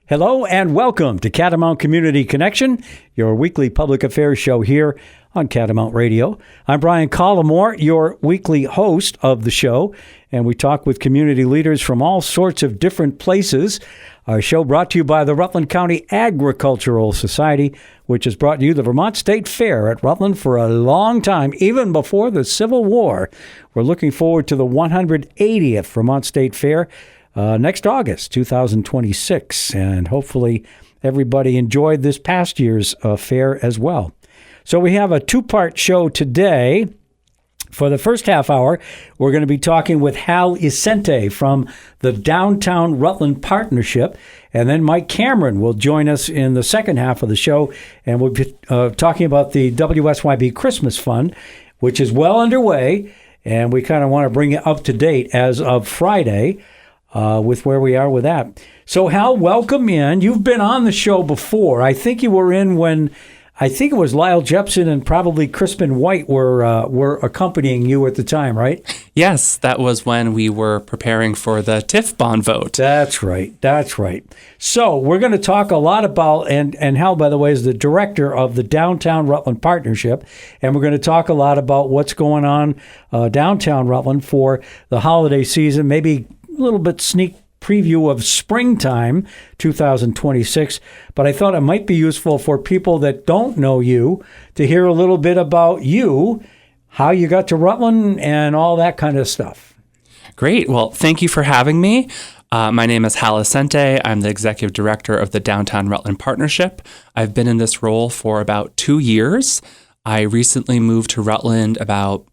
Hello and welcome to Catamount Community Connection, your weekly public affairs show here on Catamount Radio. I'm Brian Collamore, your weekly host of the show, and we talk with community leaders from all sorts of different places. Our show brought to you by the Rutland County Agricultural Society, which has brought you the Vermont State Fair at Rutland for a long time, even before the Civil War. We're looking forward to the 180th Vermont State Fair next August, 2026, and hopefully everybody enjoyed this past year's fair as well. So we have a two-part show today. For the first half hour, we're going to be talking with Hal Issente from the Downtown Rutland Partnership, and then Mike Cameron will join us in the second half of the show, and we'll be talking about the WSYB Christmas Fund, which is well underway, and we kind of want to bring it up to date as of Friday. With where we are with that. So, Hal, welcome in. You've been on the show before. I think you were in when, I think it was Lyle Jepson and probably Crispin White were accompanying you at the time, right? Yes, that was when we were preparing for the TIF bond vote. That's right. So, we're going to talk a lot about, and Hal, by the way, is the director of the Downtown Rutland Partnership, and we're going to talk a lot about what's going on downtown Rutland for the holiday season, maybe a little bit sneak preview of springtime 2026, but I thought it might be useful for people that don't know you to hear a little bit about you, how you got to Rutland, and all that kind of stuff. Great. Well, thank you for having me. My name is Hal Issente. I'm the executive director of the Downtown Rutland Partnership. I've been in this role for about 2 years. I recently moved to Rutland about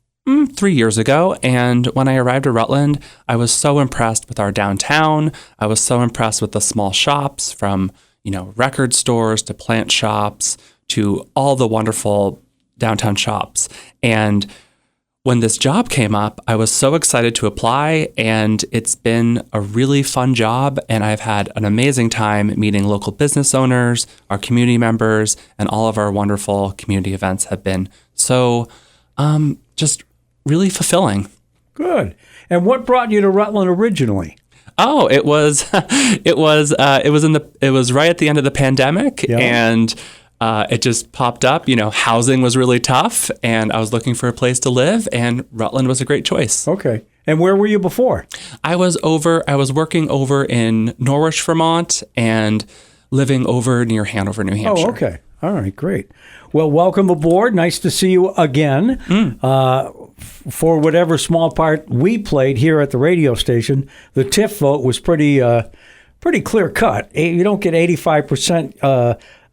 3 years ago, and when I arrived at Rutland, I was so impressed with our downtown. I was so impressed with the small shops, from record stores to plant shops to all the wonderful downtown shops. And when this job came up, I was so excited to apply, and it's been a really fun job, and I've had an amazing time meeting local business owners, our community members, and all of our wonderful community events have been so just really fulfilling. Good. And what brought you to Rutland originally? Oh, it was right at the end of the pandemic, yeah. And it just popped up. Housing was really tough, and I was looking for a place to live, and Rutland was a great choice. Okay. And where were you before? I was working over in Norwich, Vermont, and living over near Hanover, New Hampshire. Oh, okay. All right, great. Well, welcome aboard. Nice to see you again. For whatever small part we played here at the radio station, the TIF vote was pretty clear cut. You don't get 85%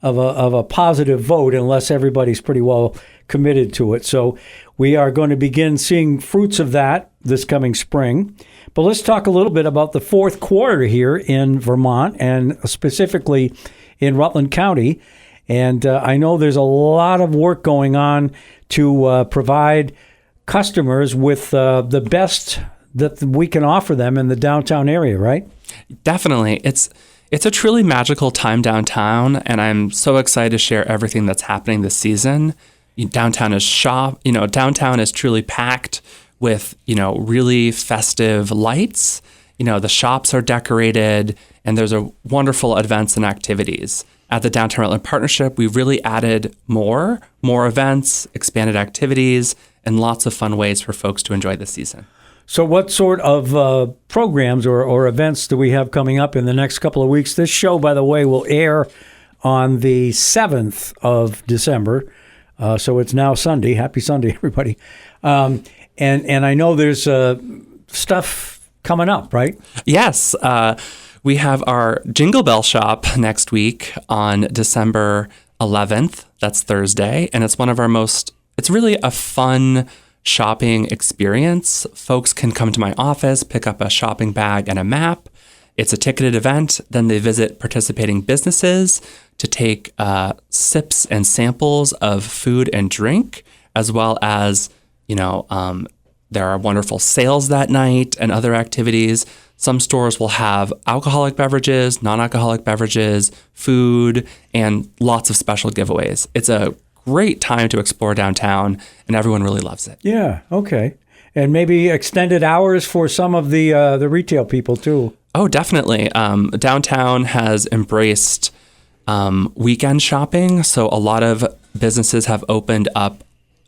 of a positive vote unless everybody's pretty well committed to it. So we are going to begin seeing fruits of that this coming spring. But let's talk a little bit about the fourth quarter here in Vermont, and specifically in Rutland County. And I know there's a lot of work going on to provide customers with the best that we can offer them in the downtown area, right? Definitely. It's a truly magical time downtown, and I'm so excited to share everything that's happening this season. Downtown is truly packed with, really festive lights. The shops are decorated, and there's a wonderful events and activities. At the Downtown Rutland Partnership, we really added more events, expanded activities, and lots of fun ways for folks to enjoy this season. So what sort of programs or events do we have coming up in the next couple of weeks? This show, by the way, will air on the 7th of December. So it's now Sunday. Happy Sunday, everybody. And I know there's stuff coming up, right? Yes. We have our Jingle Bell Shop next week on December 11th. That's Thursday. And it's it's really a fun shopping experience. Folks can come to my office, pick up a shopping bag and a map. It's a ticketed event. Then they visit participating businesses to take sips and samples of food and drink, as well as, there are wonderful sales that night and other activities. Some stores will have alcoholic beverages, non-alcoholic beverages, food, and lots of special giveaways. It's a great time to explore downtown, and everyone really loves it. Yeah, okay. And maybe extended hours for some of the retail people, too. Oh, definitely. Downtown has embraced weekend shopping. So a lot of businesses have opened up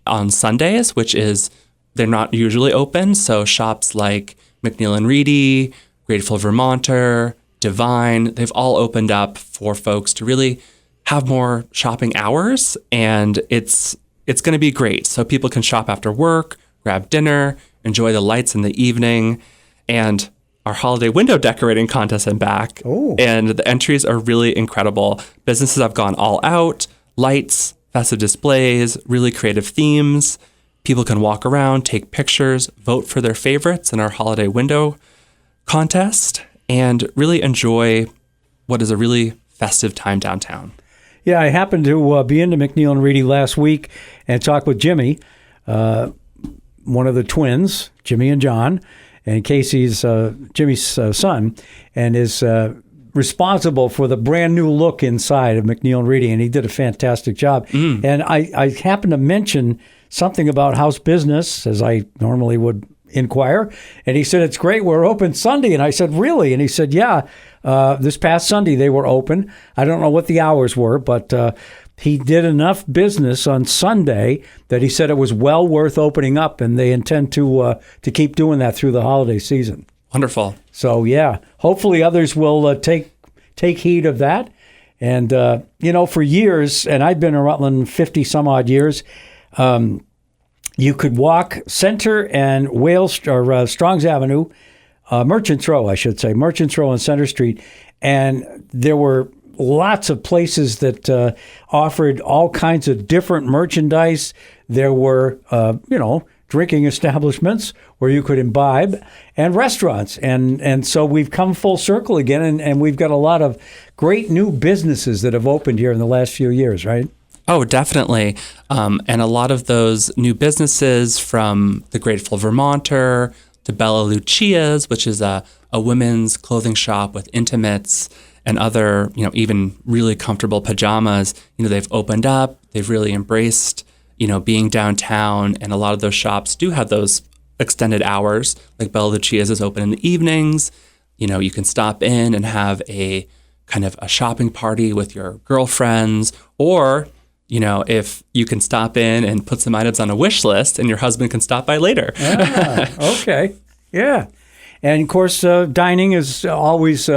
on Sundays, which is, they're not usually open. So shops like McNeil and Reedy, Grateful Vermonter, Divine, they've all opened up for folks to really have more shopping hours. And it's going to be great. So people can shop after work, grab dinner, enjoy the lights in the evening. And our holiday window decorating contest is back. Oh. And the entries are really incredible. Businesses have gone all out, lights, festive displays, really creative themes. People can walk around, take pictures, vote for their favorites in our holiday window contest, and really enjoy what is a really festive time downtown. Yeah, I happened to be into McNeil and Reedy last week and talked with Jimmy, one of the twins, Jimmy and John, and Casey's Jimmy's son, and is responsible for the brand new look inside of McNeil and Reedy, and he did a fantastic job. And I happened to mention something about house business, as I normally would inquire, and he said, it's great, we're open Sunday. And I said, really? And he said, yeah, this past Sunday they were open. I don't know what the hours were, but he did enough business on Sunday that he said it was well worth opening up, and they intend to keep doing that through the holiday season. Wonderful. So yeah, hopefully others will take heed of that. And for years, and I've been in Rutland 50 some odd years, you could walk Center and Strongs Avenue, Merchants Row, I should say, Merchants Row and Center Street, and there were lots of places that offered all kinds of different merchandise. There were, drinking establishments where you could imbibe, and restaurants. And so we've come full circle again, and we've got a lot of great new businesses that have opened here in the last few years, right? Oh, definitely. And a lot of those new businesses, from the Grateful Vermonter to Bella Lucia's, which is a women's clothing shop with intimates and other, even really comfortable pajamas, they've opened up, they've really embraced, being downtown. And a lot of those shops do have those extended hours, like Bella Lucia's is open in the evenings. You can stop in and have a kind of a shopping party with your girlfriends, or if you can stop in and put some items on a wish list, and your husband can stop by later. Okay. Yeah. And of course, dining is always,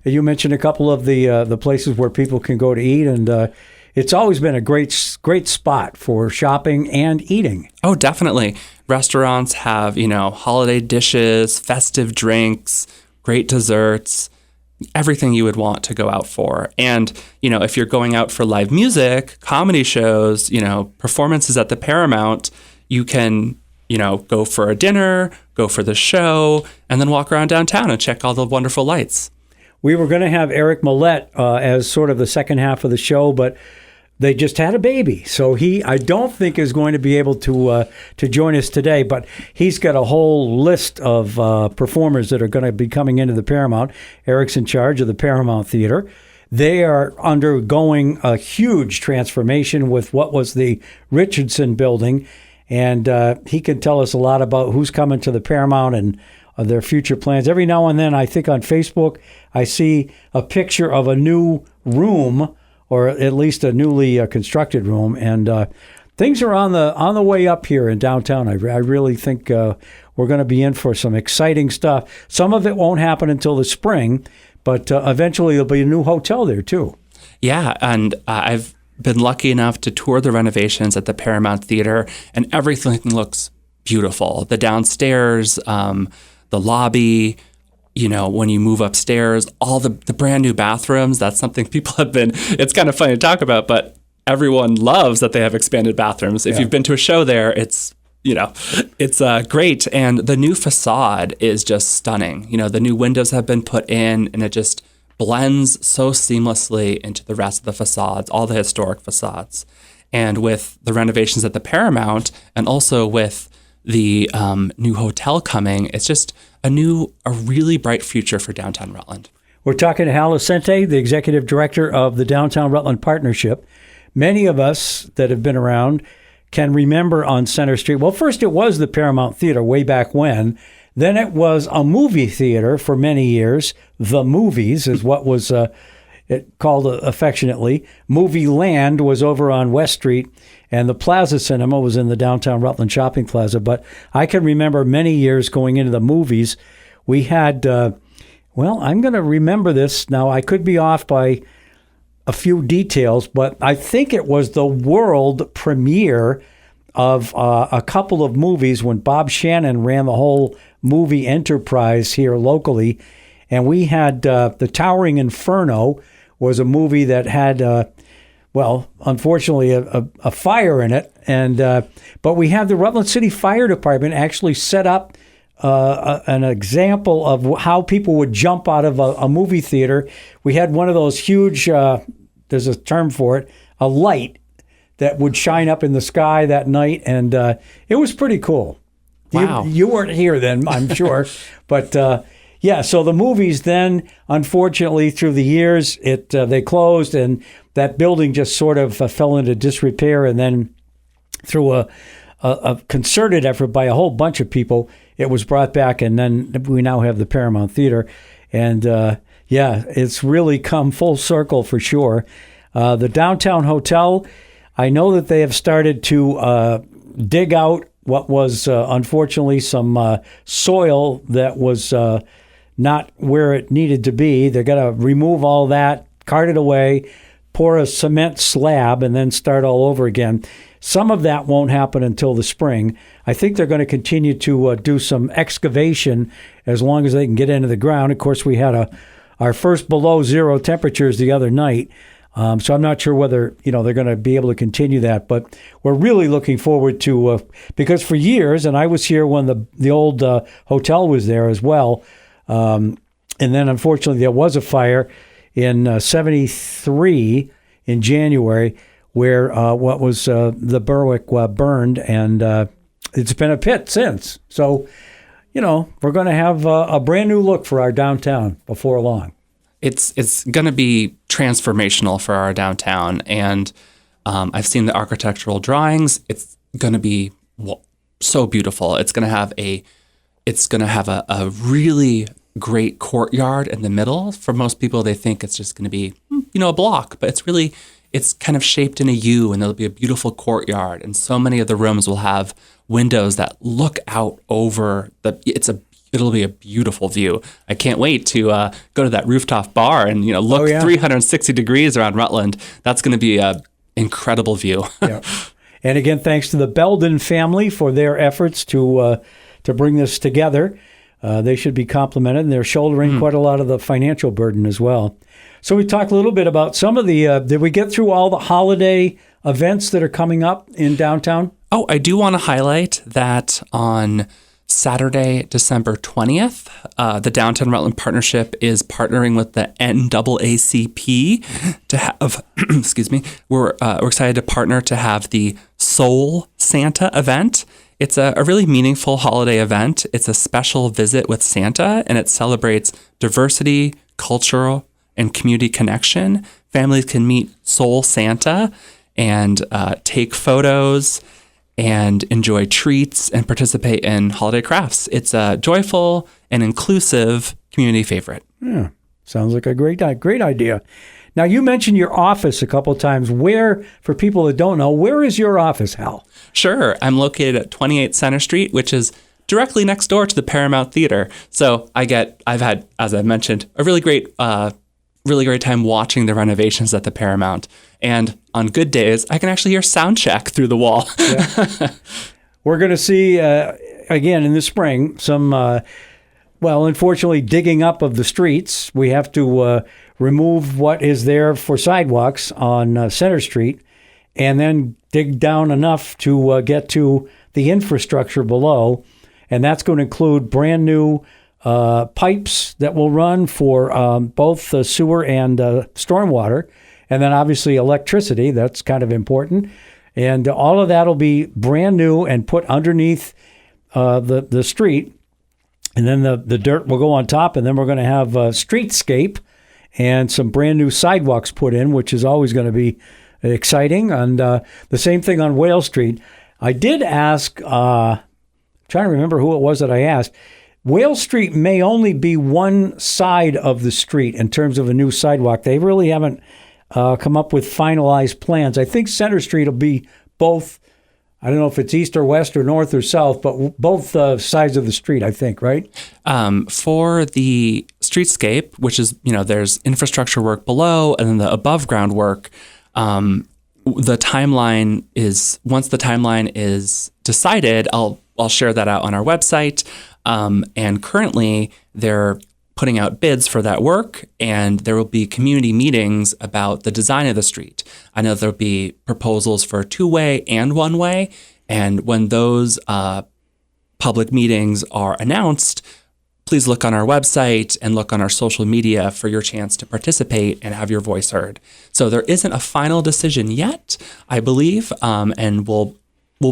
you mentioned a couple of the places where people can go to eat, and it's always been a great spot for shopping and eating. Oh, definitely. Restaurants have, holiday dishes, festive drinks, great desserts, everything you would want to go out for. And, if you're going out for live music, comedy shows, performances at the Paramount, you can, go for a dinner, go for the show, and then walk around downtown and check all the wonderful lights. We were going to have Eric Millette as sort of the second half of the show, but they just had a baby, so I don't think is going to be able to join us today. But he's got a whole list of performers that are going to be coming into the Paramount. Eric's in charge of the Paramount Theater. They are undergoing a huge transformation with what was the Richardson building, and he can tell us a lot about who's coming to the Paramount and their future plans. Every now and then, I think on Facebook, I see a picture of a new room, or at least a newly constructed room, and things are on the way up here in downtown. I really think we're going to be in for some exciting stuff. Some of it won't happen until the spring, but eventually there'll be a new hotel there too. Yeah, and I've been lucky enough to tour the renovations at the Paramount Theater, and everything looks beautiful. The downstairs, the lobby, when you move upstairs, all the brand new bathrooms, that's something people have been, it's kind of funny to talk about, but everyone loves that they have expanded bathrooms. If you've been to a show there, it's great. And the new facade is just stunning. The new windows have been put in, and it just blends so seamlessly into the rest of the facades, all the historic facades. And with the renovations at the Paramount, and also with the new hotel coming, it's just a really bright future for downtown Rutland. We're talking to Hal Issente, the executive director of the Downtown Rutland Partnership. Many of us that have been around can remember on Center Street. Well, first it was the Paramount Theater way back when. Then it was a movie theater for many years. The Movies is what was it called affectionately. Movie Land was over on West Street, and the Plaza Cinema was in the downtown Rutland Shopping Plaza. But I can remember many years going into the movies. We had, I'm going to remember this. Now, I could be off by a few details, but I think it was the world premiere of a couple of movies when Bob Shannon ran the whole movie enterprise here locally. And we had The Towering Inferno was a movie that had, unfortunately, a fire in it. And but we had the Rutland City Fire Department actually set up an example of how people would jump out of a movie theater. We had one of those huge, there's a term for it, a light that would shine up in the sky that night. And it was pretty cool. Wow. You weren't here then, I'm sure. But so the movies then, unfortunately, through the years, they closed, and that building just sort of fell into disrepair. And then through a concerted effort by a whole bunch of people, it was brought back, and then we now have the Paramount Theater. And it's really come full circle for sure. The Downtown Hotel, I know that they have started to dig out what was unfortunately some soil that was not where it needed to be. They're going to remove all that, cart it away, pour a cement slab, and then start all over again. Some of that won't happen until the spring. I think they're going to continue to do some excavation as long as they can get into the ground. Of course, we had our first below zero temperatures the other night. So I'm not sure whether they're going to be able to continue that, but we're really looking forward to because for years, and I was here when the old hotel was there as well, and then unfortunately there was a fire in '73 in January where what was the Berwick burned, and it's been a pit since. So we're going to have a brand new look for our downtown before long. It's going to be transformational for our downtown, and I've seen the architectural drawings. It's going to be so beautiful. It's going to have a really great courtyard in the middle. For most people, they think it's just going to be a block, but it's kind of shaped in a U, and there'll be a beautiful courtyard, and so many of the rooms will have windows that look out over it'll be a beautiful view. I can't wait to go to that rooftop bar and look 360 degrees around Rutland. That's going to be an incredible view. Yeah. And again, thanks to the Belden family for their efforts to bring this together. They should be complimented, and they're shouldering quite a lot of the financial burden as well. So we talked a little bit about some of the, did we get through all the holiday events that are coming up in downtown? Oh, I do want to highlight that on Saturday, December 20th, the Downtown Rutland Partnership is partnering with the NAACP to have, excuse me, we're excited to partner to have the Soul Santa event. It's a really meaningful holiday event. It's a special visit with Santa, and it celebrates diversity, cultural, and community connection. Families can meet Soul Santa and take photos and enjoy treats and participate in holiday crafts. It's a joyful and inclusive community favorite. Yeah, sounds like a great idea. Now, you mentioned your office a couple of times. Where, for people that don't know, where is your office, Hal? Sure. I'm located at 28 Center Street, which is directly next door to the Paramount Theater. So I've had, as I mentioned, a really great time watching the renovations at the Paramount. And on good days, I can actually hear sound check through the wall. Yeah. We're going to see, again, in the spring, some, unfortunately, digging up of the streets. We have to remove what is there for sidewalks on Center Street and then dig down enough to get to the infrastructure below. And that's going to include brand new pipes that will run for both the sewer and stormwater, and then obviously electricity. That's kind of important. And all of that will be brand new and put underneath the street. And then the dirt will go on top, and then we're going to have a streetscape and some brand new sidewalks put in, which is always going to be exciting. And the same thing on Whale Street. I did ask, trying to remember who it was that I asked, Whale Street may only be one side of the street in terms of a new sidewalk. They really haven't come up with finalized plans. I think Center Street will be both. I don't know if it's east or west or north or south, but both sides of the street, I think, right? For the streetscape, which is, there's infrastructure work below and then the above ground work, the timeline is, once the timeline is decided, I'll share that out on our website. And currently they're putting out bids for that work, and there will be community meetings about the design of the street. I know there'll be proposals for two-way and one-way, and when those public meetings are announced, please look on our website and look on our social media for your chance to participate and have your voice heard. So there isn't a final decision yet, I believe, and we'll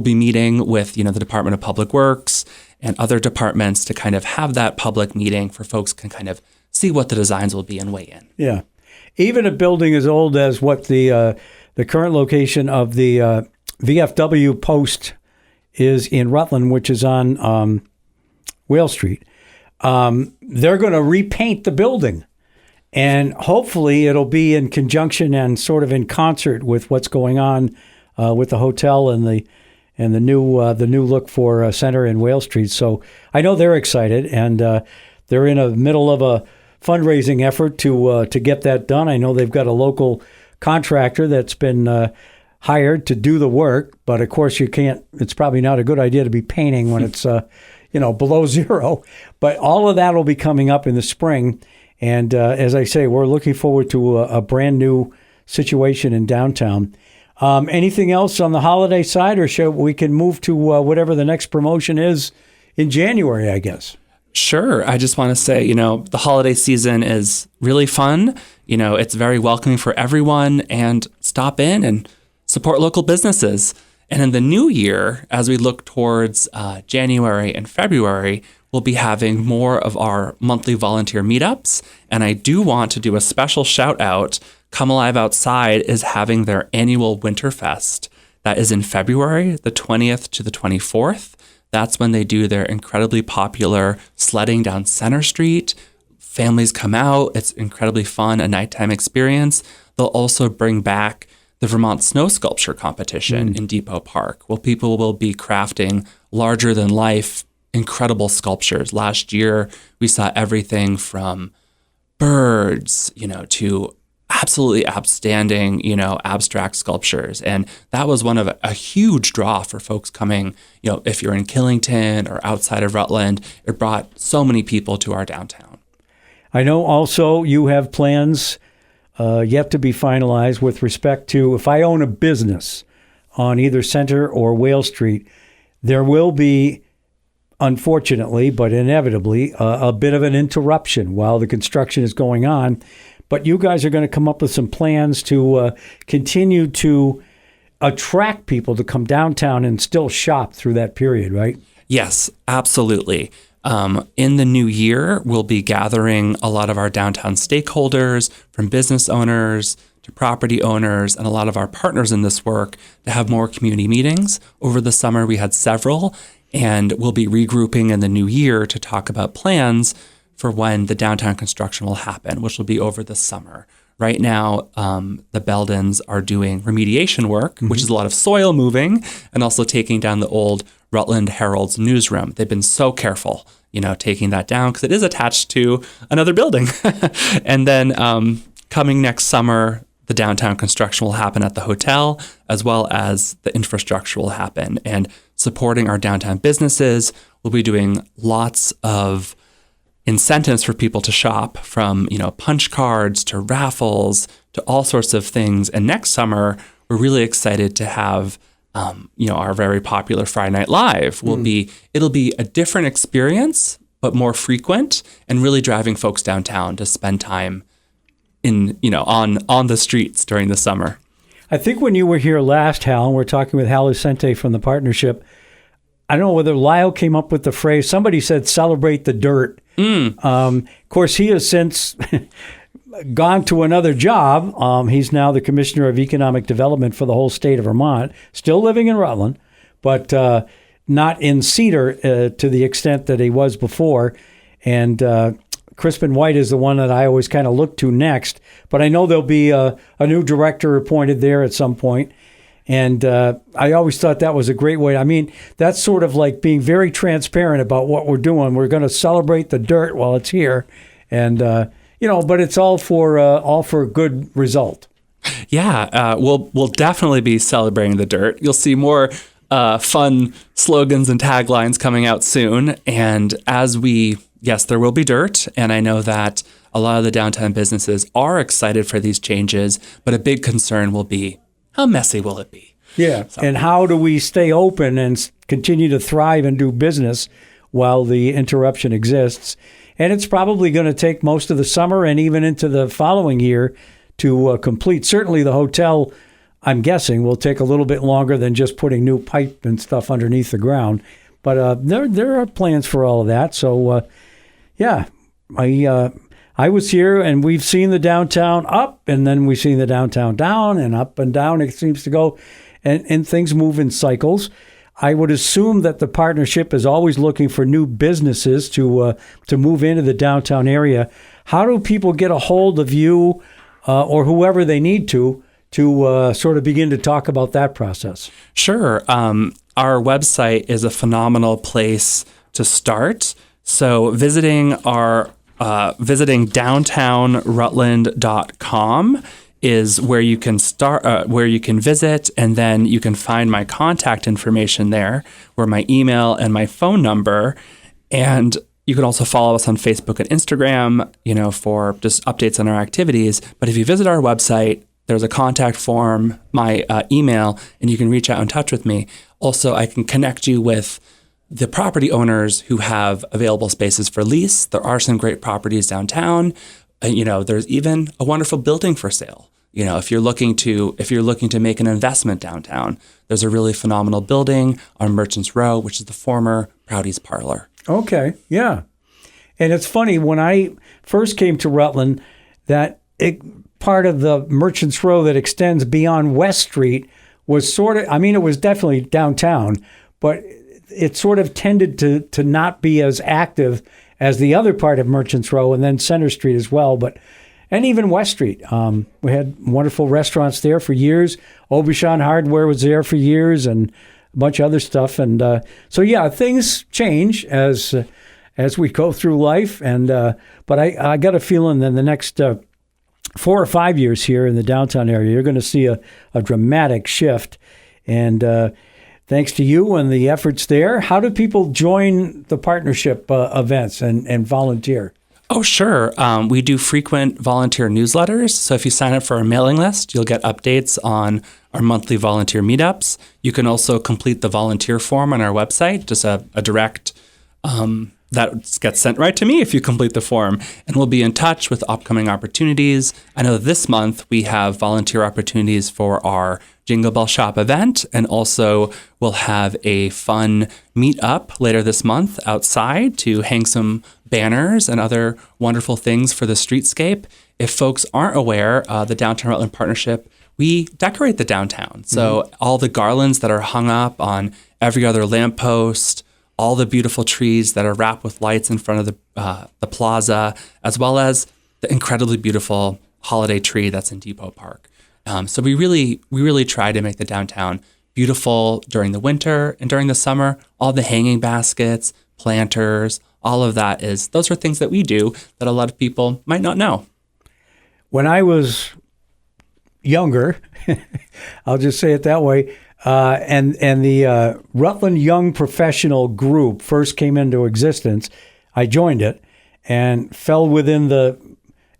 be meeting with the Department of Public Works and other departments to kind of have that public meeting for folks can kind of see what the designs will be and weigh in. Yeah. Even a building as old as what the current location of the VFW post is in Rutland, which is on Whale Street, they're going to repaint the building. And hopefully it'll be in conjunction and sort of in concert with what's going on with the hotel and the new look for Center and Whale Street. So I know they're excited, and they're in the middle of a fundraising effort to get that done. I know they've got a local contractor that's been hired to do the work, but of course you can't. It's probably not a good idea to be painting when it's below zero. But all of that will be coming up in the spring, and as I say, we're looking forward to a brand new situation in downtown. Anything else on the holiday side, or shall we can move to whatever the next promotion is in January, I guess? Sure. I just want to say, the holiday season is really fun. It's very welcoming for everyone, and stop in and support local businesses. And in the new year, as we look towards January and February, we'll be having more of our monthly volunteer meetups. And I do want to do a special shout out. Come Alive Outside is having their annual Winterfest. That is in February, the 20th to the 24th. That's when they do their incredibly popular sledding down Center Street. Families come out. It's incredibly fun, a nighttime experience. They'll also bring back the Vermont Snow Sculpture Competition in Depot Park, where people will be crafting larger-than-life, incredible sculptures. Last year, we saw everything from birds, to absolutely outstanding, abstract sculptures. And that was one of a huge draw for folks coming, if you're in Killington or outside of Rutland. It brought so many people to our downtown. I know also you have plans yet to be finalized with respect to, if I own a business on either Center or Whale Street, there will be, unfortunately, but inevitably, a bit of an interruption while the construction is going on. But you guys are going to come up with some plans to continue to attract people to come downtown and still shop through that period, right? Yes, absolutely. In the new year, we'll be gathering a lot of our downtown stakeholders, from business owners to property owners, and a lot of our partners in this work to have more community meetings. Over the summer, we had several, and we'll be regrouping in the new year to talk about plans for when the downtown construction will happen, which will be over the summer. Right now, the Beldens are doing remediation work, which is a lot of soil moving and also taking down the old Rutland Herald's newsroom. They've been so careful, taking that down because it is attached to another building. And then coming next summer, the downtown construction will happen at the hotel, as well as the infrastructure will happen. And supporting our downtown businesses, we'll be doing lots of incentives for people to shop, from punch cards to raffles to all sorts of things. And next summer, we're really excited to have our very popular Friday Night Live. It'll be a different experience, but more frequent, and really driving folks downtown to spend time in on the streets during the summer. I think when you were here last, Hal, and we're talking with Hal Issente from the partnership, I don't know whether Lyle came up with the phrase. Somebody said, "Celebrate the dirt." Of course, he has since gone to another job. He's now the Commissioner of Economic Development for the whole state of Vermont, still living in Rutland. But not in Cedar to the extent that he was before. And Crispin White is the one that I always kind of look to next. But I know there'll be a new director appointed there at some point. And I always thought that was a great way. I mean, that's sort of like being very transparent about what we're doing. We're going to celebrate the dirt while it's here. And, but it's all for a good result. Yeah, we'll definitely be celebrating the dirt. You'll see more fun slogans and taglines coming out soon. And yes, there will be dirt. And I know that a lot of the downtown businesses are excited for these changes, but a big concern will be, how messy will it be? Yeah, so. And how do we stay open and continue to thrive and do business while the interruption exists? And it's probably going to take most of the summer and even into the following year to complete. Certainly the hotel, I'm guessing, will take a little bit longer than just putting new pipe and stuff underneath the ground. But there are plans for all of that. So, I was here, and we've seen the downtown up, and then we've seen the downtown down, and up and down it seems to go, and things move in cycles. I would assume that the partnership is always looking for new businesses to move into the downtown area. How do people get a hold of you or whoever they need to sort of begin to talk about that process? Sure. Our website is a phenomenal place to start. So visiting downtownrutland.com is where you can start, where you can visit, and then you can find my contact information there, where my email and my phone number. And you can also follow us on Facebook and Instagram, for just updates on our activities. But if you visit our website, there's a contact form, my email, and you can reach out and touch with me. Also, I can connect you with the property owners who have available spaces for lease. There are some great properties downtown. There's even a wonderful building for sale. If you're looking to make an investment downtown, there's a really phenomenal building on Merchants Row, which is the former Proudy's Parlor. Okay, yeah. And it's funny, when I first came to Rutland, that part of the Merchants Row that extends beyond West Street was it was definitely downtown, but it sort of tended to not be as active as the other part of Merchants Row, and then Center Street as well, and even West Street. We had wonderful restaurants there for years. Aubuchon Hardware was there for years, and a bunch of other stuff. And things change as we go through life. And but I got a feeling that the next 4 or 5 years here in the downtown area, you're going to see a dramatic shift. And thanks to you and the efforts there, how do people join the partnership events and volunteer? Oh, sure. We do frequent volunteer newsletters. So if you sign up for our mailing list, you'll get updates on our monthly volunteer meetups. You can also complete the volunteer form on our website, just a direct that gets sent right to me if you complete the form. And we'll be in touch with upcoming opportunities. I know this month we have volunteer opportunities for our Jingle Bell Shop event, and also we'll have a fun meetup later this month outside to hang some banners and other wonderful things for the streetscape. If folks aren't aware, the Downtown Rutland Partnership, we decorate the downtown. So all the garlands that are hung up on every other lamppost, all the beautiful trees that are wrapped with lights in front of the plaza, as well as the incredibly beautiful holiday tree that's in Depot Park. So we really try to make the downtown beautiful during the winter and during the summer. All the hanging baskets, planters, all of that those are things that we do that a lot of people might not know. When I was younger, I'll just say it that way, and the Rutland Young Professional Group first came into existence, I joined it and fell within the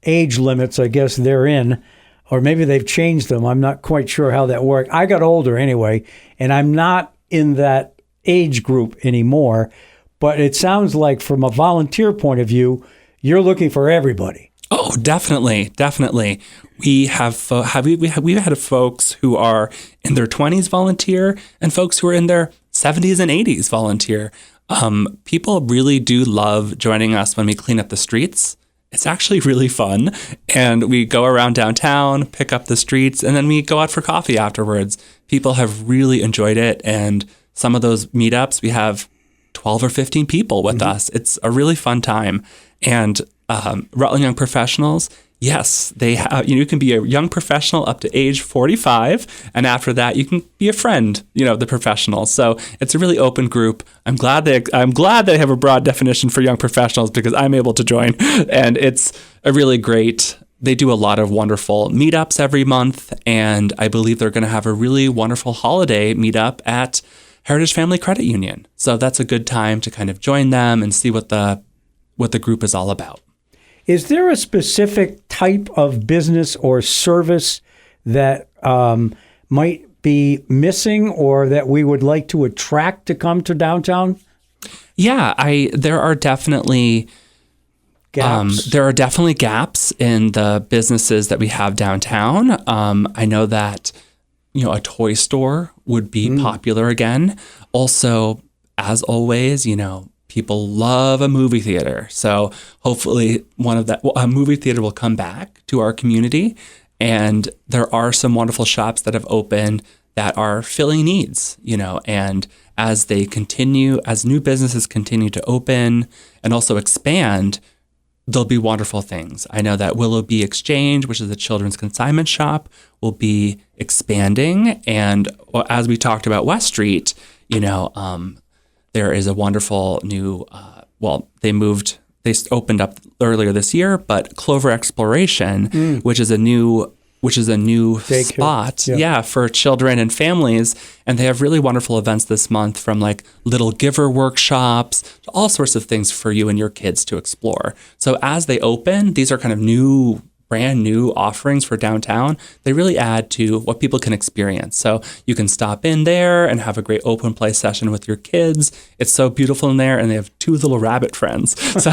age limits, I guess, they're in. Or maybe they've changed them. I'm not quite sure how that worked. I got older anyway, and I'm not in that age group anymore. But it sounds like from a volunteer point of view, you're looking for everybody. Oh, definitely. We have we've had folks who are in their 20s volunteer, and folks who are in their 70s and 80s volunteer. People really do love joining us when we clean up the streets. It's actually really fun. And we go around downtown, pick up the streets, and then we go out for coffee afterwards. People have really enjoyed it and some of those meetups, we have 12 or 15 people with us. It's a really fun time. And Rutland Young Professionals, yes, they have, you can be a young professional up to age 45. And after that, you can be a friend, the professionals. So it's a really open group. I'm glad they have a broad definition for young professionals because I'm able to join. And it's a really great, they do a lot of wonderful meetups every month. And I believe they're going to have a really wonderful holiday meetup at Heritage Family Credit Union. So that's a good time to kind of join them and see what the group is all about. Is there a specific type of business or service that might be missing or that we would like to attract to come to downtown? Yeah, there are definitely gaps. There are definitely gaps in the businesses that we have downtown. I know that a toy store would be popular again. Also, as always, people love a movie theater. So hopefully a movie theater will come back to our community. And there are some wonderful shops that have opened that are filling needs, and as new businesses continue to open and also expand, there'll be wonderful things. I know that Willoughby Exchange, which is a children's consignment shop, will be expanding. And as we talked about West Street, there is a wonderful new, they opened up earlier this year, but Clover Exploration, which is a new spot, for children and families. And they have really wonderful events this month, from like little giver workshops to all sorts of things for you and your kids to explore. So as they open, these are kind of brand new offerings for downtown. They really add to what people can experience. So you can stop in there and have a great open play session with your kids. It's so beautiful in there, and they have 2 little rabbit friends. So,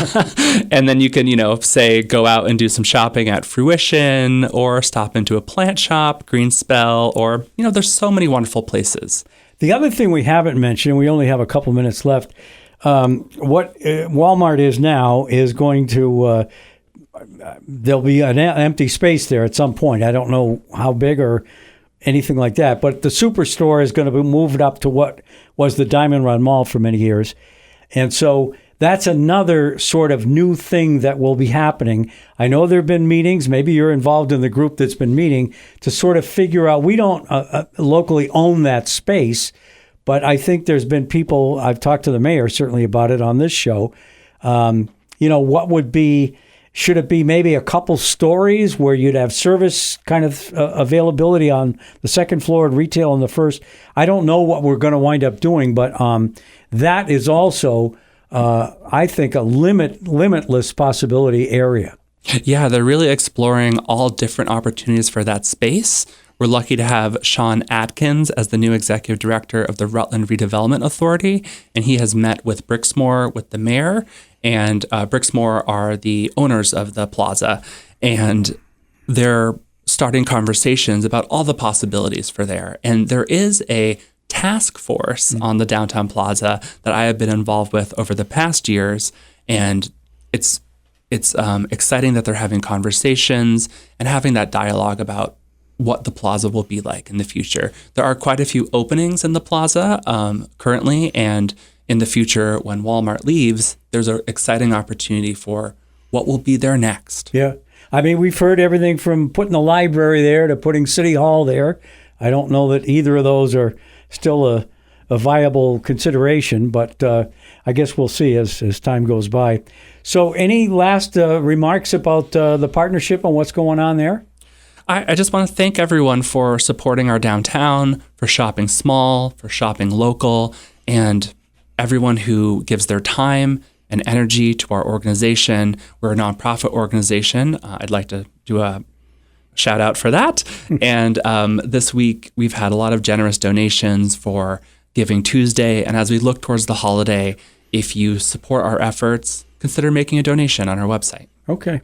and then you can, say go out and do some shopping at Fruition, or stop into a plant shop, Green Spell, or, there's so many wonderful places. The other thing we haven't mentioned, we only have a couple minutes left, what Walmart is now is going to... there'll be an empty space there at some point. I don't know how big or anything like that, but the superstore is going to be moved up to what was the Diamond Run Mall for many years. And so that's another sort of new thing that will be happening. I know there have been meetings. Maybe you're involved in the group that's been meeting to sort of figure out, we don't locally own that space, but I think there's been people, I've talked to the mayor certainly about it on this show. What would be... Should it be maybe a couple stories where you'd have service kind of availability on the second floor and retail on the first? I don't know what we're going to wind up doing, but that is also, I think, a limitless possibility area. Yeah, they're really exploring all different opportunities for that space. We're lucky to have Sean Atkins as the new executive director of the Rutland Redevelopment Authority, and he has met with Brixmor, with the mayor, and Brixmor are the owners of the plaza, and they're starting conversations about all the possibilities for there. And there is a task force on the downtown plaza that I have been involved with over the past years, and it's exciting that they're having conversations and having that dialogue about what the plaza will be like in the future. There are quite a few openings in the plaza currently, and in the future, when Walmart leaves, there's an exciting opportunity for what will be there next. Yeah. I mean, we've heard everything from putting the library there to putting City Hall there. I don't know that either of those are still a viable consideration, but I guess we'll see as time goes by. So any last remarks about the partnership and what's going on there? I just want to thank everyone for supporting our downtown, for shopping small, for shopping local, and everyone who gives their time and energy to our organization. We're a nonprofit organization. I'd like to do a shout out for that. And this week, we've had a lot of generous donations for Giving Tuesday. And as we look towards the holiday, if you support our efforts, consider making a donation on our website. Okay.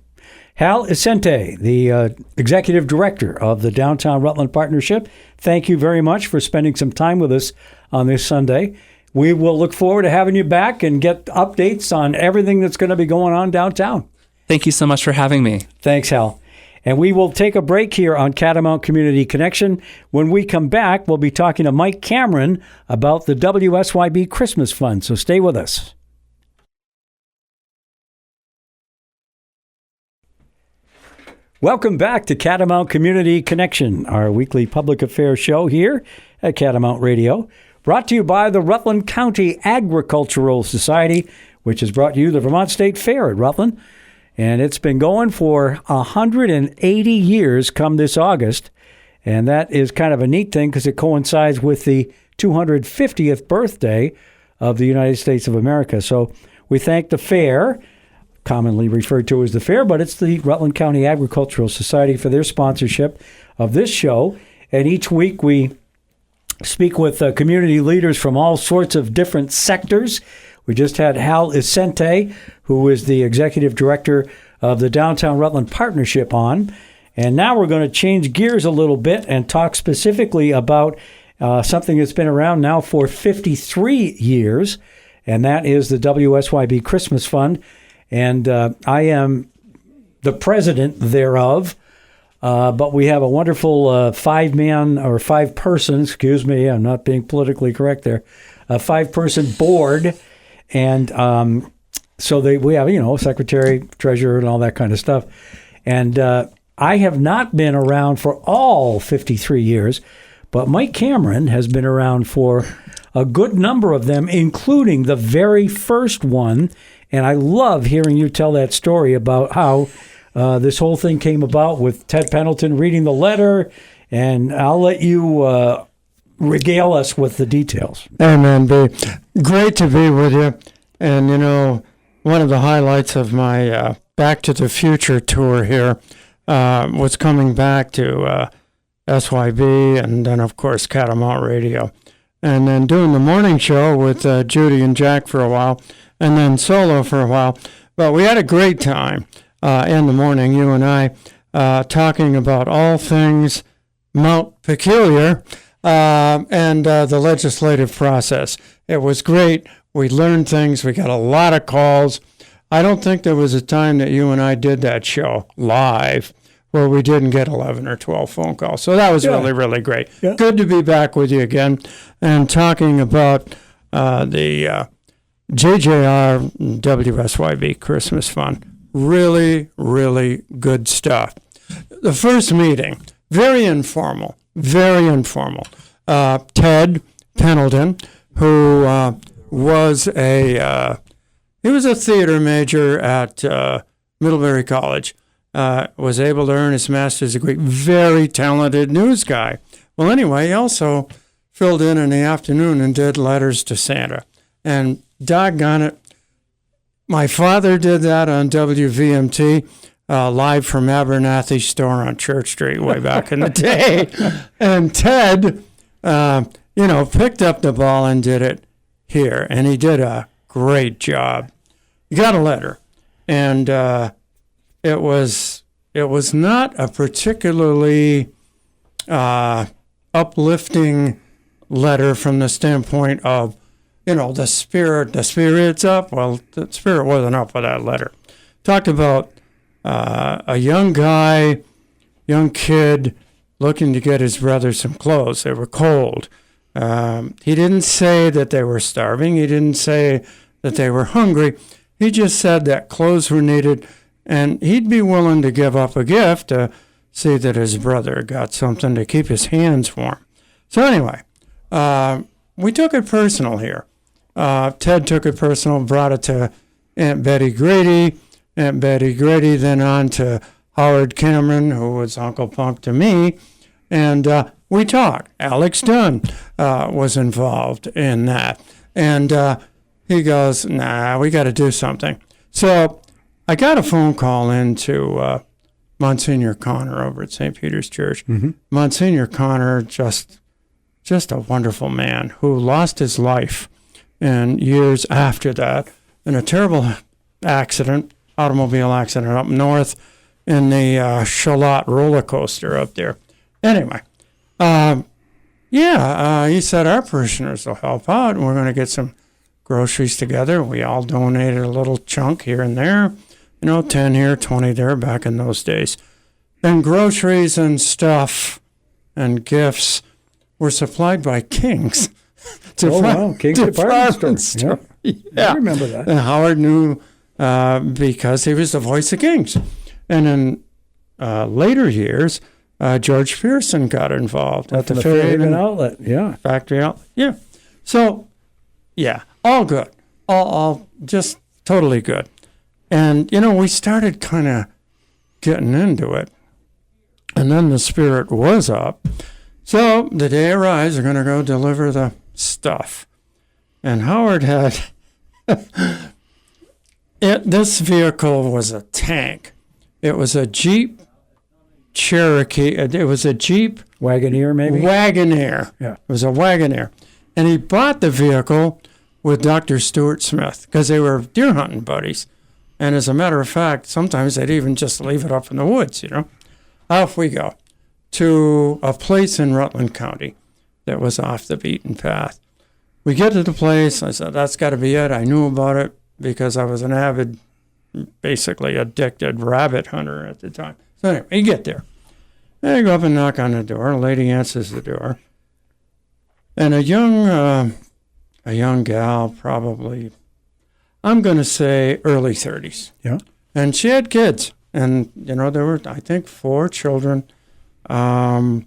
Hal Issente, the Executive Director of the Downtown Rutland Partnership, thank you very much for spending some time with us on this Sunday. We will look forward to having you back and get updates on everything that's going to be going on downtown. Thank you so much for having me. Thanks, Hal. And we will take a break here on Catamount Community Connection. When we come back, we'll be talking to Mike Cameron about the WSYB Christmas Fund. So stay with us. Welcome back to Catamount Community Connection, our weekly public affairs show here at Catamount Radio, brought to you by the Rutland County Agricultural Society, which has brought you the Vermont State Fair at Rutland. And it's been going for 180 years come this August. And that is kind of a neat thing because it coincides with the 250th birthday of the United States of America. So we thank the fair, commonly referred to as the fair, but it's the Rutland County Agricultural Society for their sponsorship of this show. And each week we speak with community leaders from all sorts of different sectors. We just had Hal Issente, who is the executive director of the Downtown Rutland Partnership on. And now we're going to change gears a little bit and talk specifically about something that's been around now for 53 years, and that is the WSYB Christmas Fund. And I am the president thereof, but we have a wonderful five-person, excuse me, I'm not being politically correct there, a five-person board. And so we have, secretary, treasurer, and all that kind of stuff. And I have not been around for all 53 years, but Mike Cameron has been around for a good number of them, including the very first one. And I love hearing you tell that story about how this whole thing came about with Ted Pendleton reading the letter. And I'll let you regale us with the details. Amen, B. Great to be with you. And, one of the highlights of my Back to the Future tour here was coming back to SYB and then, of course, Catamount Radio. And then doing the morning show with Judy and Jack for a while, and then solo for a while. But we had a great time in the morning, you and I, talking about all things Mount Peculiar and the legislative process. It was great. We learned things. We got a lot of calls. I don't think there was a time that you and I did that show live where we didn't get 11 or 12 phone calls. So that was really, really great. Yeah. Good to be back with you again and talking about the JJR WSYB Christmas Fund. Really, really good stuff. The first meeting, very informal. Ted Pendleton, who was a theater major at Middlebury College, was able to earn his master's degree. Very talented news guy. Well, anyway, he also filled in the afternoon and did letters to Santa. And doggone it, my father did that on WVMT, live from Abernathy store on Church Street way back in the day. And Ted, picked up the ball and did it here. And he did a great job. He got a letter. And it was not a particularly uplifting letter from the standpoint of, the spirit's up. Well, the spirit wasn't up with that letter. Talked about a young kid looking to get his brother some clothes. They were cold. He didn't say that they were starving. He didn't say that they were hungry. He just said that clothes were needed, and he'd be willing to give up a gift to see that his brother got something to keep his hands warm. So anyway, we took it personal here. Ted took it personal, brought it to Aunt Betty Grady. Aunt Betty Grady then on to Howard Cameron, who was Uncle Punk to me, and we talked. Alex Dunn was involved in that. And he goes, nah, we got to do something. So I got a phone call into Monsignor Connor over at St. Peter's Church. Mm-hmm. Monsignor Connor, just a wonderful man who lost his life and years after that in a terrible automobile accident up north in the Charlotte roller coaster up there. Anyway, he said our parishioners will help out, and we're going to get some groceries together. We all donated a little chunk here and there, 10 here, 20 there back in those days. And groceries and stuff and gifts were supplied by King's. King's Department Store. Yeah. I remember that. And Howard knew because he was the voice of King's. And in later years, George Pearson got involved at the Fairhaven outlet. Yeah. Factory outlet. Yeah. So, yeah, all good. All just totally good. And, we started kind of getting into it. And then the spirit was up. So the day arrives, we're going to go deliver the stuff. And Howard had, this vehicle was a tank. It was a Jeep Cherokee. It was a Jeep Wagoneer, maybe? Wagoneer. Yeah. It was a Wagoneer. And he bought the vehicle with Dr. Stuart Smith because they were deer hunting buddies. And as a matter of fact, sometimes they'd even just leave it up in the woods, Off we go to a place in Rutland County that was off the beaten path. We get to the place. I said, that's got to be it. I knew about it because I was an avid, basically addicted rabbit hunter at the time. So anyway, you get there. And I go up and knock on the door. A lady answers the door. And a young gal, probably, I'm going to say early 30s. Yeah. And she had kids. And, there were, I think, 4 children and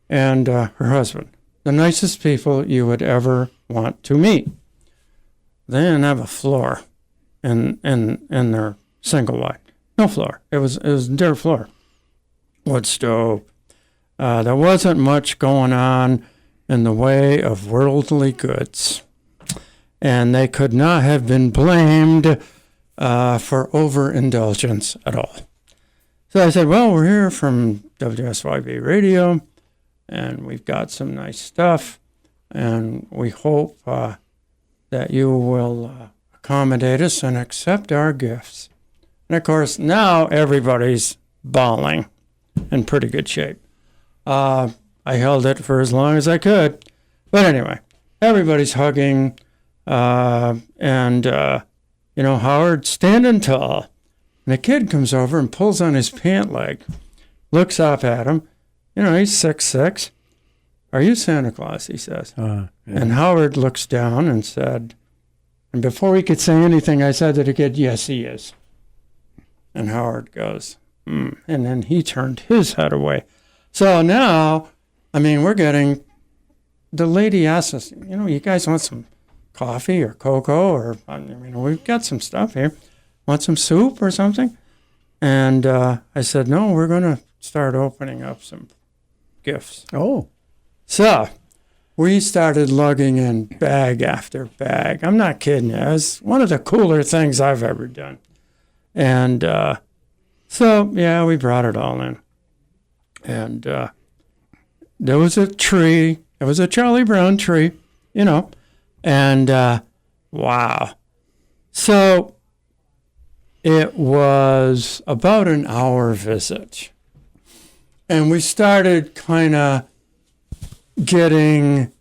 her husband. The nicest people you would ever want to meet. They didn't have a floor in their single wide. No floor. It was dirt floor. Wood stove. There wasn't much going on in the way of worldly goods. And they could not have been blamed for overindulgence at all. So I said, well, we're here from WSYB Radio, and we've got some nice stuff, and we hope that you will accommodate us and accept our gifts. And, of course, now everybody's bawling in pretty good shape. I held it for as long as I could. But anyway, everybody's hugging, and Howard's standing tall. And a kid comes over and pulls on his pant leg, looks up at him. He's 6'6". Are you Santa Claus? He says. Yeah. And Howard looks down and said, and before he could say anything, I said to the kid, yes, he is. And Howard goes, And then he turned his head away. So now, we're getting, the lady asks us, you guys want some coffee or cocoa? Or, we've got some stuff here. Want some soup or something? And I said, no, we're going to start opening up some gifts. Oh. So we started lugging in bag after bag. I'm not kidding you. It was one of the cooler things I've ever done. And we brought it all in. And there was a tree. It was a Charlie Brown tree, And wow. So it was about an hour visit. And we started kind of getting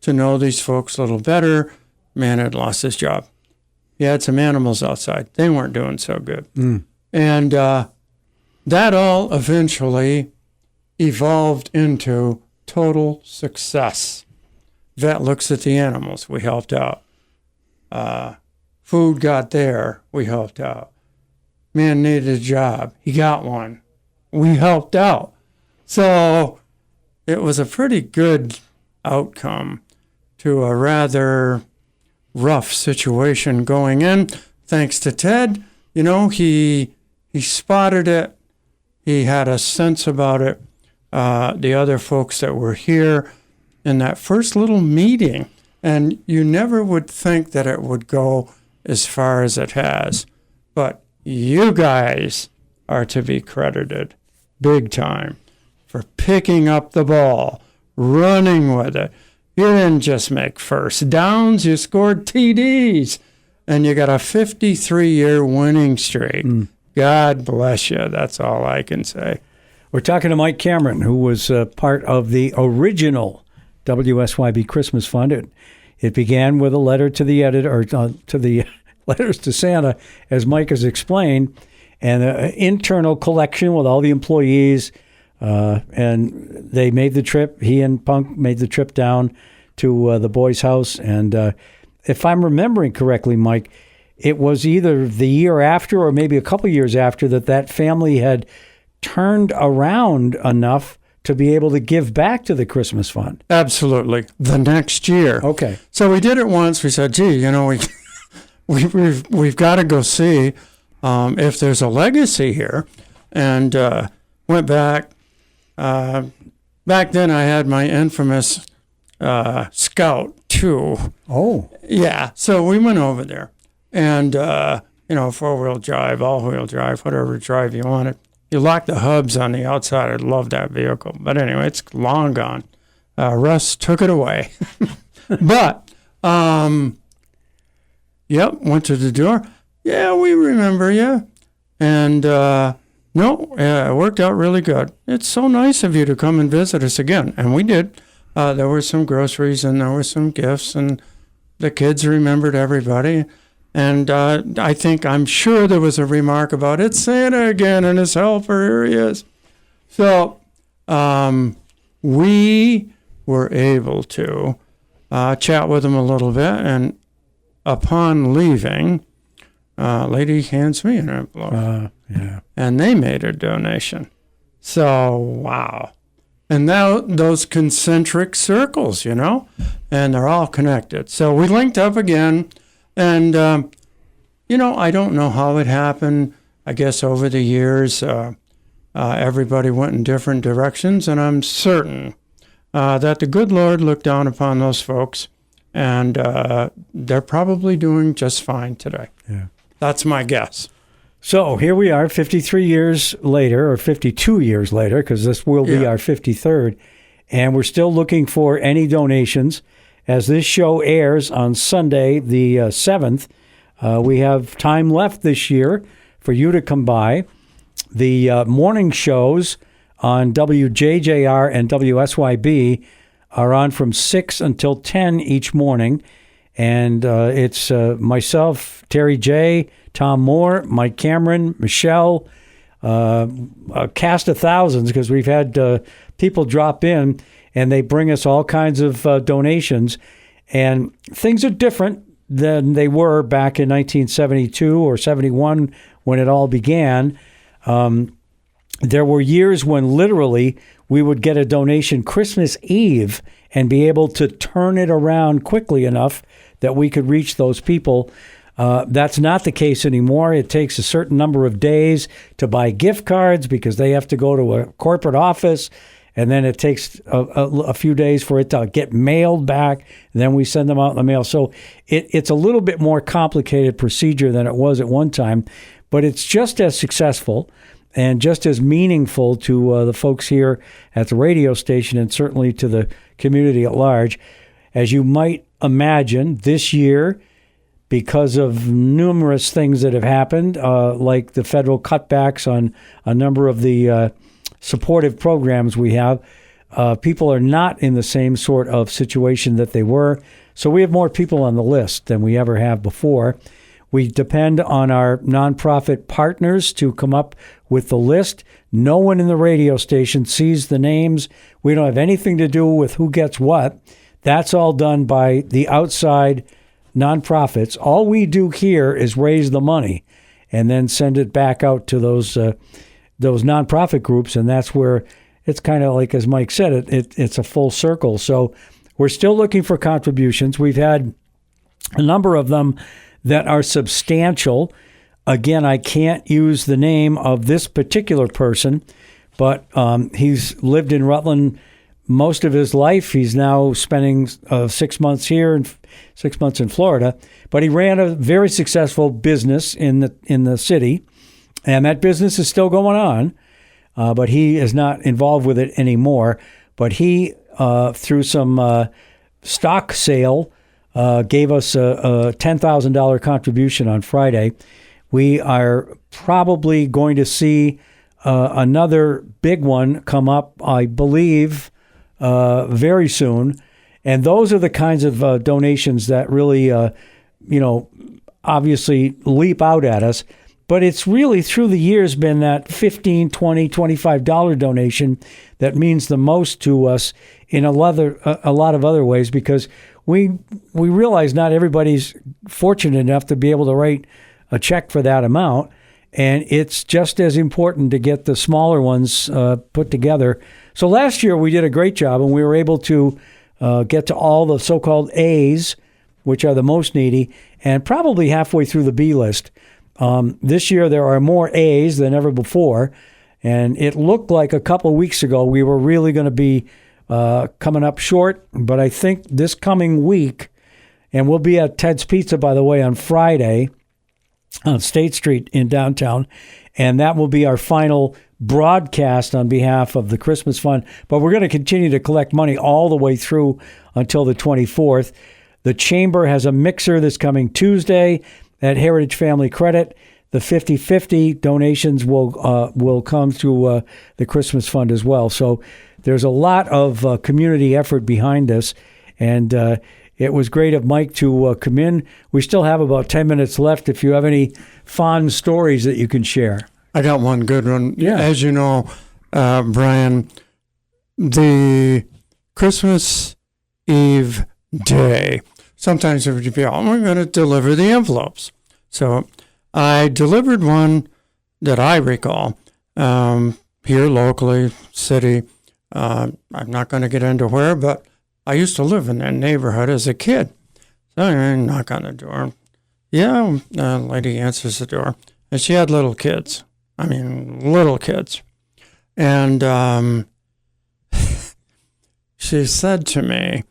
to know these folks a little better. Man had lost his job. He had some animals outside. They weren't doing so good. And that all eventually evolved into total success. Vet looks at the animals. We helped out. Food got there. We helped out. Man needed a job. He got one. We helped out. So it was a pretty good outcome to a rather rough situation going in. Thanks to Ted, he spotted it. He had a sense about it. The other folks that were here in that first little meeting, and you never would think that it would go as far as it has. But you guys are to be credited big time for picking up the ball, running with it. You didn't just make first downs, you scored TDs, and you got a 53-year winning streak. God bless you. That's all I can say. We're talking to Mike Cameron, who was part of the original WSYB Christmas Fund. It began with a letter to the editor, or to the letters to Santa, as Mike has explained, and an internal collection with all the employees. And they made the trip. He and Punk made the trip down to the boys' house. And if I'm remembering correctly, Mike, it was either the year after or maybe a couple years after that family had turned around enough to be able to give back to the Christmas fund. Absolutely. The next year. Okay. So we did it once. We said, gee, we've got to go see if there's a legacy here. And went back. Back then I had my infamous Scout 2. Oh. Yeah. So we went over there. And, 4-wheel drive, all-wheel drive, whatever drive you wanted. You lock the hubs on the outside. I love that vehicle. But anyway, it's long gone. Russ took it away. But, went to the door. Yeah, we remember you. And, it worked out really good. It's so nice of you to come and visit us again. And we did. There were some groceries and there were some gifts. And the kids remembered everybody. And I'm sure there was a remark about, it's Santa again and his helper, here he is. So we were able to chat with him a little bit. And upon leaving, lady hands me an envelope. And they made a donation. So, wow. And now those concentric circles, and they're all connected. So we linked up again. And, I don't know how it happened. I guess over the years, everybody went in different directions. And I'm certain that the good Lord looked down upon those folks. And they're probably doing just fine today. Yeah. That's my guess. So here we are 53 years later, or 52 years later, because this will be our 53rd. And we're still looking for any donations. As this show airs on Sunday, the 7th, we have time left this year for you to come by. The morning shows on WJJR and WSYB are on from 6 until 10 each morning. And it's myself, Terry J., Tom Moore, Mike Cameron, Michelle, a cast of thousands, because we've had people drop in and they bring us all kinds of donations. And things are different than they were back in 1972 or 71 when it all began. There were years when literally we would get a donation Christmas Eve and be able to turn it around quickly enough that we could reach those people. That's not the case anymore. It takes a certain number of days to buy gift cards because they have to go to a corporate office, and then it takes a few days for it to get mailed back, and then we send them out in the mail. So it's a little bit more complicated procedure than it was at one time, but it's just as successful and just as meaningful to the folks here at the radio station and certainly to the community at large. As you might imagine, this year, because of numerous things that have happened, like the federal cutbacks on a number of the supportive programs we have, people are not in the same sort of situation that they were. So we have more people on the list than we ever have before. We depend on our nonprofit partners to come up with the list. No one in the radio station sees the names. We don't have anything to do with who gets what. That's all done by the outside nonprofits. All we do here is raise the money and then send it back out to those nonprofit groups, and that's where it's kind of like, as Mike said, it's a full circle. So we're still looking for contributions. We've had a number of them that are substantial. Again, I can't use the name of this particular person, but he's lived in Rutland most of his life. He's now spending 6 months here and 6 months in Florida. But he ran a very successful business in the city, and that business is still going on. But he is not involved with it anymore. But he, through some stock sale, gave us a $10,000 contribution on Friday. We are probably going to see another big one come up, I believe, very soon. And those are the kinds of donations that really, obviously leap out at us. But it's really through the years been that $15, $20, $25 donation that means the most to us in a lot of other ways, because we realize not everybody's fortunate enough to be able to write a check for that amount. And it's just as important to get the smaller ones put together. So last year we did a great job, and we were able to get to all the so-called A's, which are the most needy, and probably halfway through the B list. This year there are more A's than ever before, and it looked like a couple of weeks ago we were really going to be coming up short, but I think this coming week, and we'll be at Ted's Pizza, by the way, on Friday on State Street in downtown, and that will be our final broadcast on behalf of the Christmas Fund. But we're going to continue to collect money all the way through until the 24th. The Chamber has a mixer this coming Tuesday at Heritage Family Credit. The 50-50 donations will come through the Christmas Fund as well. So there's a lot of community effort behind this, and it was great of Mike to come in. We still have about 10 minutes left if you have any fond stories that you can share. I got one good one. Yeah. As you know, Brian, the Christmas Eve day, sometimes it would be, we're going to deliver the envelopes. So I delivered one that I recall here locally, city. I'm not going to get into where, but I used to live in that neighborhood as a kid. So I knock on the door. Yeah, the lady answers the door. And she had little kids. Little kids. And she said to me,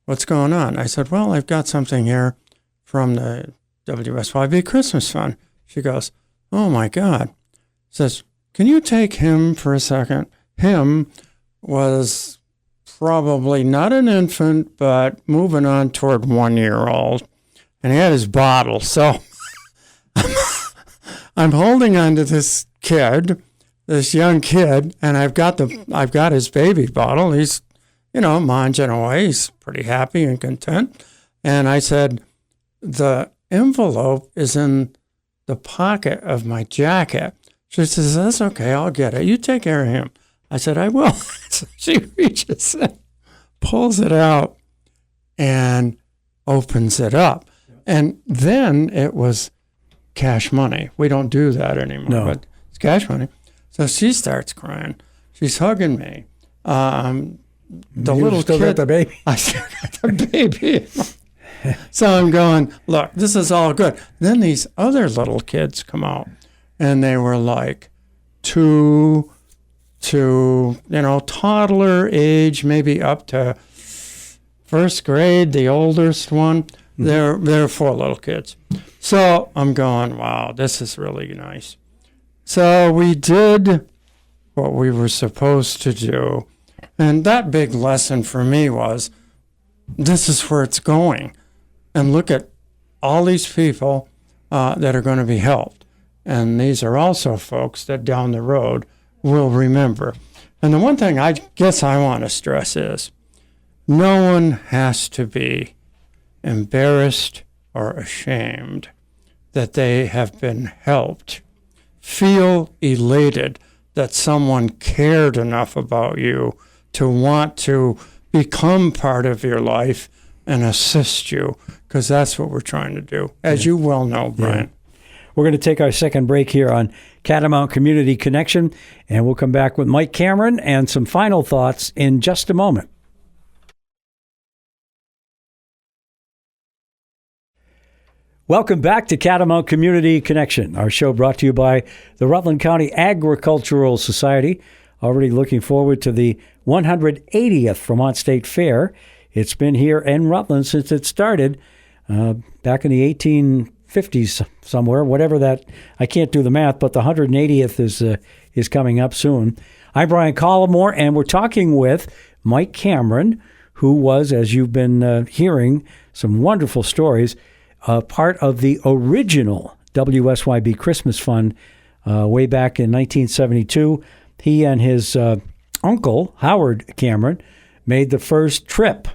what's going on? I said, well, I've got something here from the WSYB Christmas Fund. She goes, oh, my God. Says, can you take him for a second? Him was probably not an infant, but moving on toward 1 year old. And he had his bottle. So I'm holding on to this kid, this young kid, and I've got his baby bottle. He's, munching away. He's pretty happy and content. And I said, the envelope is in the pocket of my jacket. She says, that's okay, I'll get it. You take care of him. I said, I will. So she reaches in, pulls it out, and opens it up. And then it was cash money. We don't do that anymore, but it's cash money. So she starts crying. She's hugging me. The little still kid, got the baby. I still got the baby. So I'm going, look, this is all good. Then these other little kids come out, and they were like 2 to, toddler age, maybe up to first grade, the oldest one. Mm-hmm. They're 4 little kids. So I'm going, wow, this is really nice. So we did what we were supposed to do. And that big lesson for me was, this is where it's going. And look at all these people that are going to be helped. And these are also folks that down the road will remember. And the one thing I guess I want to stress is, no one has to be embarrassed or ashamed that they have been helped. Feel elated that someone cared enough about you to want to become part of your life and assist you, because that's what we're trying to do, as you well know, Brian. Yeah. We're going to take our second break here on Catamount Community Connection, and we'll come back with Mike Cameron and some final thoughts in just a moment. Welcome back to Catamount Community Connection, our show brought to you by the Rutland County Agricultural Society. Already looking forward to the 180th Vermont State Fair. It's been here in Rutland since it started back in the 1850s somewhere, whatever that, I can't do the math, but the 180th is coming up soon. I'm Brian Collamore, and we're talking with Mike Cameron, who was, as you've been hearing, some wonderful stories, part of the original WSYB Christmas Fund way back in 1972. He and his uncle, Howard Cameron, made the first trip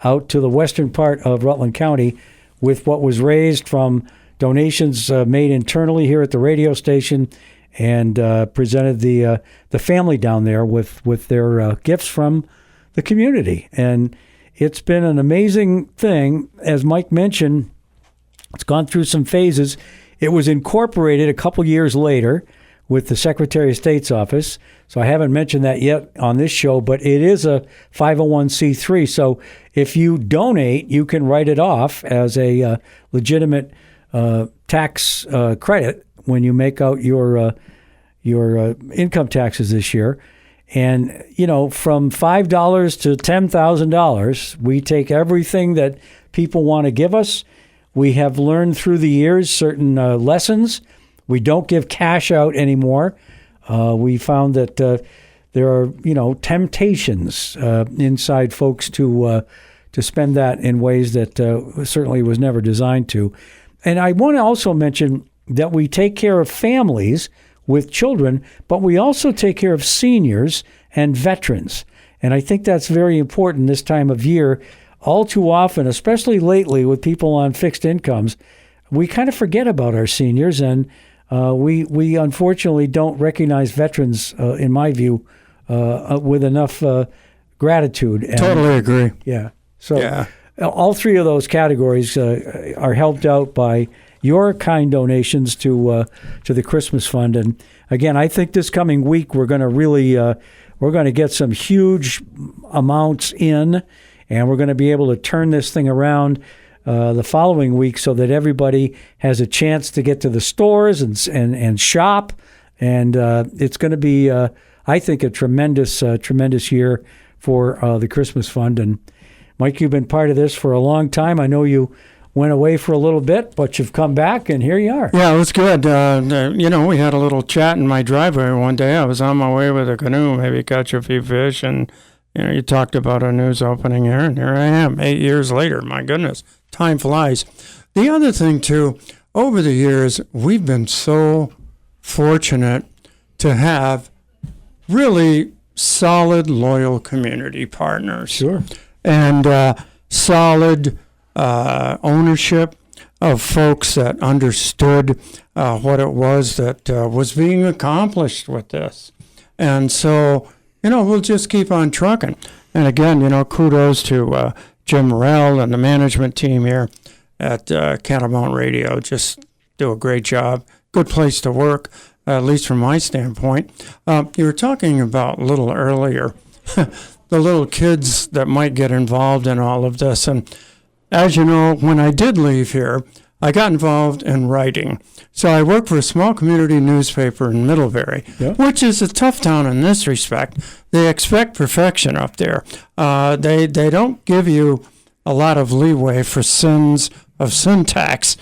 out to the western part of Rutland County with what was raised from donations made internally here at the radio station, and presented the family down there with their gifts from the community. And it's been an amazing thing. As Mike mentioned, it's gone through some phases. It was incorporated a couple years later with the Secretary of State's office. So I haven't mentioned that yet on this show, but it is a 501c3. So if you donate, you can write it off as a legitimate tax credit when you make out your income taxes this year. And, from $5 to $10,000, we take everything that people want to give us. We have learned through the years certain lessons. We don't give cash out anymore. We found that there are, temptations inside folks to spend that in ways that certainly was never designed to. And I want to also mention that we take care of families with children, but we also take care of seniors and veterans. And I think that's very important this time of year. All too often, especially lately with people on fixed incomes, we kind of forget about our seniors, and we unfortunately don't recognize veterans, in my view, with enough gratitude. And, totally agree. Yeah. So all three of those categories are helped out by your kind donations to the Christmas Fund. And again, I think this coming week we're going to really we're going to get some huge amounts in, and we're going to be able to turn this thing around the following week so that everybody has a chance to get to the stores and shop. And it's going to be, I think, a tremendous year for the Christmas Fund. And Mike, you've been part of this for a long time. I know you went away for a little bit, but you've come back, and here you are. Yeah, it was good. We had a little chat in my driveway one day. I was on my way with a canoe, maybe catch a few fish, and you talked about a news opening here, and here I am 8 years later. My goodness, time flies. The other thing, too, over the years, we've been so fortunate to have really solid, loyal community partners. Sure. And solid ownership of folks that understood what it was that was being accomplished with this. And so, we'll just keep on trucking. And again, kudos to Jim Morrell and the management team here at Catamount Radio. Just do a great job. Good place to work, at least from my standpoint. You were talking about a little earlier, the little kids that might get involved in all of this. And as you know, when I did leave here, I got involved in writing. So I work for a small community newspaper in Middlebury, which is a tough town in this respect. They expect perfection up there. They don't give you a lot of leeway for sins of syntax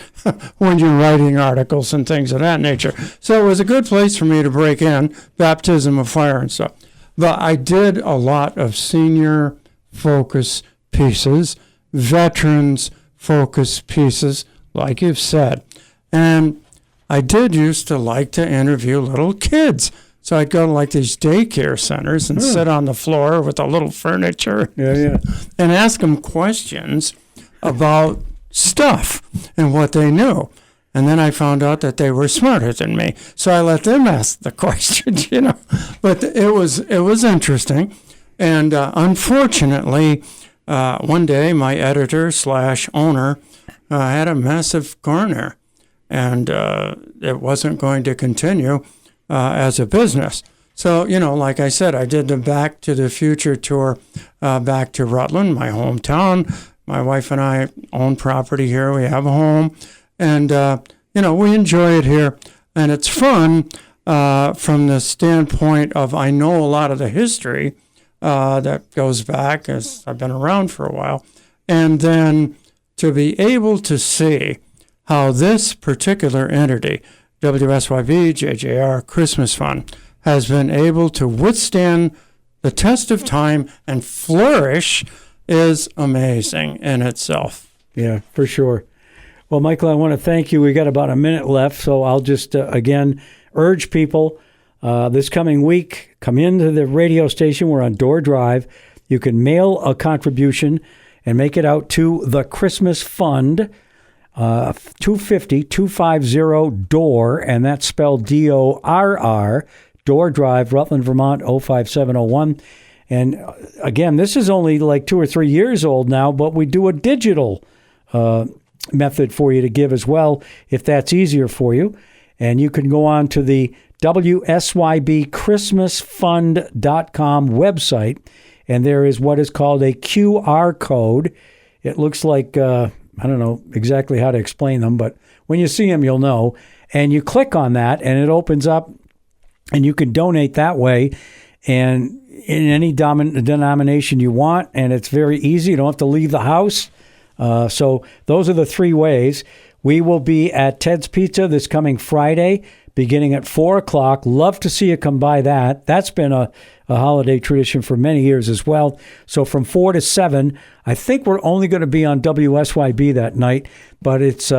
when you're writing articles and things of that nature. So it was a good place for me to break in, baptism of fire and stuff. But I did a lot of senior focus pieces, veterans focus pieces, like you've said. And I did used to like to interview little kids. So I'd go to like these daycare centers and sit on the floor with a little furniture and ask them questions about stuff and what they knew. And then I found out that they were smarter than me. So I let them ask the questions, But it was interesting. And unfortunately, one day my editor/owner had a massive corner, and it wasn't going to continue as a business. So, like I said, I did the Back to the Future tour back to Rutland, my hometown. My wife and I own property here. We have a home. And, we enjoy it here. And it's fun from the standpoint of I know a lot of the history that goes back, as I've been around for a while. And then to be able to see how this particular entity, WSYB, JJR, Christmas Fund, has been able to withstand the test of time and flourish is amazing in itself. Yeah, for sure. Well, Michael, I want to thank you. We got about a minute left, so I'll just, again, urge people this coming week, come into the radio station. We're on Door Drive. You can mail a contribution and make it out to the Christmas Fund, 250-250-DOOR, and that's spelled DORR, Door Drive, Rutland, Vermont, 05701. And again, this is only like 2 or 3 years old now, but we do a digital method for you to give as well, if that's easier for you. And you can go on to the WSYBChristmasfund.com website, and there is what is called a QR code. It looks like, I don't know exactly how to explain them, but when you see them, you'll know. And you click on that, and it opens up, and you can donate that way, and in any denomination you want, and it's very easy. You don't have to leave the house. So those are the 3 ways. We will be at Ted's Pizza this coming Friday, beginning at 4 o'clock. Love to see you come by that. That's been a holiday tradition for many years as well. So from 4 to 7, I think we're only going to be on WSYB that night, but it's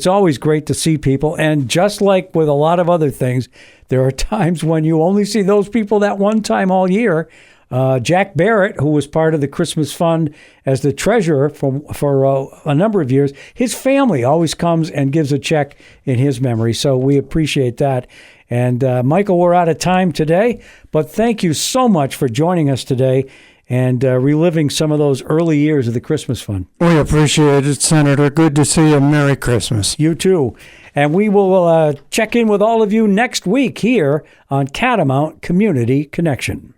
always great to see people. And just like with a lot of other things, there are times when you only see those people that one time all year. Jack Barrett, who was part of the Christmas Fund as the treasurer for a number of years, his family always comes and gives a check in his memory. So we appreciate that. And Michael, we're out of time today, but thank you so much for joining us today and reliving some of those early years of the Christmas Fund. We appreciate it, Senator. Good to see you. Merry Christmas. You too. And we will check in with all of you next week here on Catamount Community Connection.